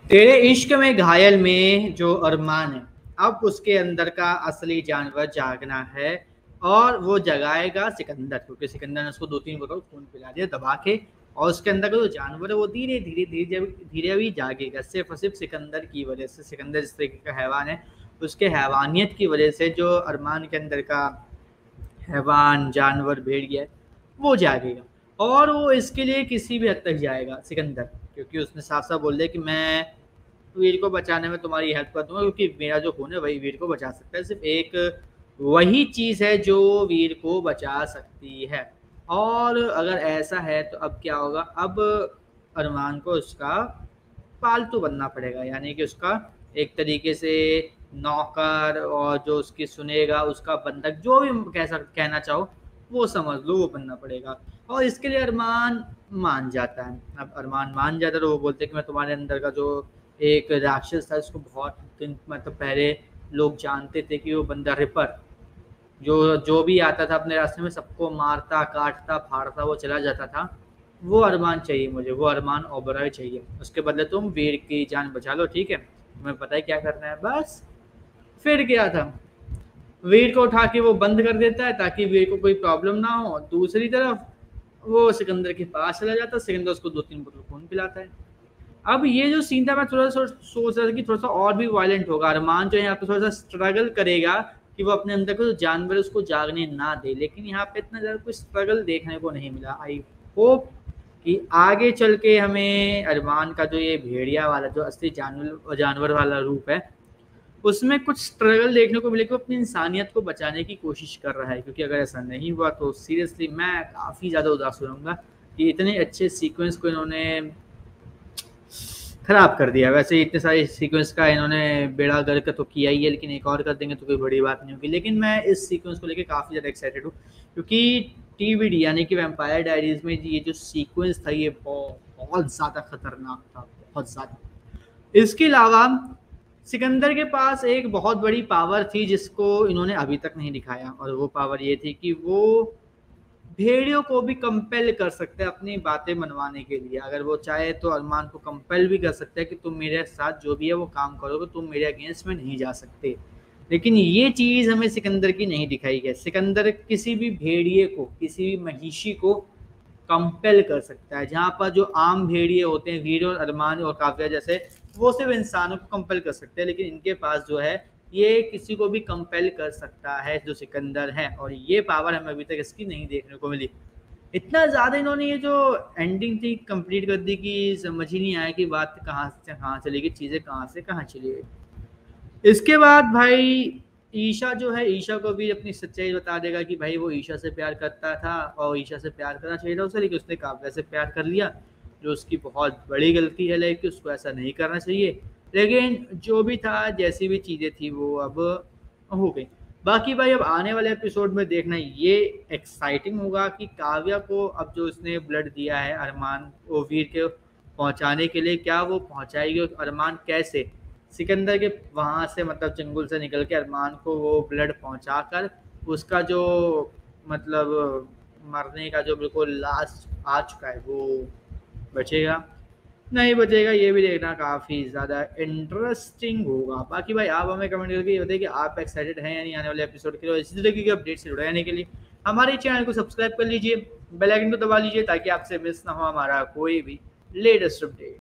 तेरे इश्क में घायल में जो अरमान है, अब उसके अंदर का असली जानवर जागना है। और वो जगाएगा सिकंदर, क्योंकि सिकंदर ने उसको 2-3 बोतल खून पिला दिया दबा के। और उसके अंदर का जो जानवर है वो धीरे धीरे धीरे धीरे भी जागेगा, सिर्फ और सिर्फ सिकंदर की वजह से। सिकंदर जिस तरीके का हैवान है, उसके हैवानियत की वजह से जो अरमान के अंदर का हैवान जानवर भेड़िया है, वो जागेगा। और वो इसके लिए किसी भी हद तक जाएगा सिकंदर, क्योंकि उसने साफ साफ बोल दिया कि मैं वीर को बचाने में तुम्हारी हेल्प कर दूंगा, क्योंकि मेरा जो खून है वही वीर को बचा सकता है। सिर्फ एक वही चीज़ है जो वीर को बचा सकती है। और अगर ऐसा है तो अब क्या होगा? अब अरमान को उसका पालतू बनना पड़ेगा, यानी कि उसका एक तरीके से नौकर, और जो उसकी सुनेगा उसका बंधक, जो भी कैसा कहना चाहो वो समझ लो, वो बनना पड़ेगा। और इसके लिए अरमान मान जाता है। अब अरमान मान जाता है तो वो बोलते हैं कि मैं तुम्हारे अंदर का जो एक राक्षस था, उसको बहुत दिन मतलब पहले लोग जानते थे कि वो बंदा रिपर, जो जो भी आता था अपने रास्ते में सबको मारता काटता फाड़ता वो चला जाता था। वो अरमान चाहिए मुझे, वो अरमान ओबराय चाहिए। उसके बदले तुम वीर की जान बचा लो, ठीक है? तुम्हें पता है क्या करना है बस। फिर क्या था, वीर को उठा के वो बंद कर देता है ताकि वीर को कोई प्रॉब्लम ना हो। दूसरी तरफ वो सिकंदर के पास चला जाता है, सिकंदर उसको 2-3 बोतल खून पिलाता है। अब ये जो सीन था, मैं थोड़ा सा सोच रहा था कि थोड़ा सा और भी वायलेंट होगा। अरमान जो है यहाँ पे थोड़ा सा स्ट्रगल करेगा कि वो अपने अंदर का जो जानवर है उसको जागने ना दे, लेकिन यहाँ पे इतना ज़्यादा कोई स्ट्रगल देखने को नहीं मिला। आई होप कि आगे चल के हमें अरमान का जो ये भेड़िया वाला जो असली जानवर जानवर वाला रूप है, उसमें कुछ स्ट्रगल देखने को मिले कि वो अपनी इंसानियत को बचाने की कोशिश कर रहा है। क्योंकि अगर ऐसा नहीं हुआ तो सीरियसली मैं काफ़ी ज़्यादा उदास हो जाऊँगा कि इतने अच्छे सीक्वेंस को इन्होंने खराब कर दिया। वैसे इतने सारे सीक्वेंस का इन्होंने बेड़ा गर्क तो किया ही है, लेकिन एक और कर देंगे तो कोई बड़ी बात नहीं होगी। लेकिन मैं इस सीक्वेंस को लेकर काफ़ी ज़्यादा एक्साइटेड हूँ, क्योंकि टीवीडी यानी कि वैम्पायर डायरीज में ये जो सीक्वेंस था ये बहुत ज़्यादा खतरनाक था, बहुत ज़्यादा। इसके अलावा सिकंदर के पास एक बहुत बड़ी पावर थी जिसको इन्होंने अभी तक नहीं दिखाया, और वो पावर ये थी कि वो भेड़ियों को भी कंपेल कर सकते हैं अपनी बातें मनवाने के लिए। अगर वो चाहे तो अरमान को कंपेल भी कर सकते हैं कि तुम मेरे साथ जो भी है वो काम करोगे, तुम मेरे अगेंस्ट में नहीं जा सकते। लेकिन ये चीज़ हमें सिकंदर की नहीं दिखाई गई। सिकंदर किसी भी भेड़िए को, किसी भी महिषी को कंपेल कर सकता है। जहाँ पर जो आम भेड़िए होते हैं, वीर और अरमान और काफिया जैसे, वो सिर्फ इंसानों को कंपेल कर सकते हैं, लेकिन इनके पास जो है ये किसी को भी कंपेल कर सकता है, जो सिकंदर है। और ये पावर हमें अभी तक इसकी नहीं देखने को मिली। इतना ज़्यादा इन्होंने ये जो एंडिंग थी कंप्लीट कर दी कि समझ ही नहीं आया कि बात कहाँ से कहाँ चली गई, चीज़ें कहाँ से कहाँ चली गई। इसके बाद भाई ईशा जो है, ईशा को भी अपनी सच्चाई बता देगा कि भाई वो ईशा से प्यार करता था और ईशा से प्यार करना चाहिए था उसे, लेकिन उसने काव्या से प्यार कर लिया, जो उसकी बहुत बड़ी गलती है। लेकिन उसको ऐसा नहीं करना चाहिए। लेकिन जो भी था, जैसी भी चीज़ें थी वो अब हो गई। बाकी भाई अब आने वाले एपिसोड में देखना ये एक्साइटिंग होगा कि काव्या को अब जो उसने ब्लड दिया है अरमान वो वीर के पहुंचाने के लिए, क्या वो पहुंचाएगी? और अरमान कैसे सिकंदर के वहां से मतलब चंगुल से निकल के अरमान को वो ब्लड पहुंचा कर उसका जो मतलब मरने का जो बिल्कुल लास्ट आ चुका है वो बचेगा नहीं बचेगा, ये भी देखना काफ़ी ज़्यादा इंटरेस्टिंग होगा। बाकी भाई आप हमें कमेंट करके ये बताइए कि आप एक्साइटेड हैं या नहीं आने वाले एपिसोड के लिए। इसी तरीके के अपडेट से जुड़े रहने के लिए हमारे चैनल को सब्सक्राइब कर लीजिए, बेल आइकन को दबा लीजिए ताकि आपसे मिस ना हो हमारा कोई भी लेटेस्ट अपडेट।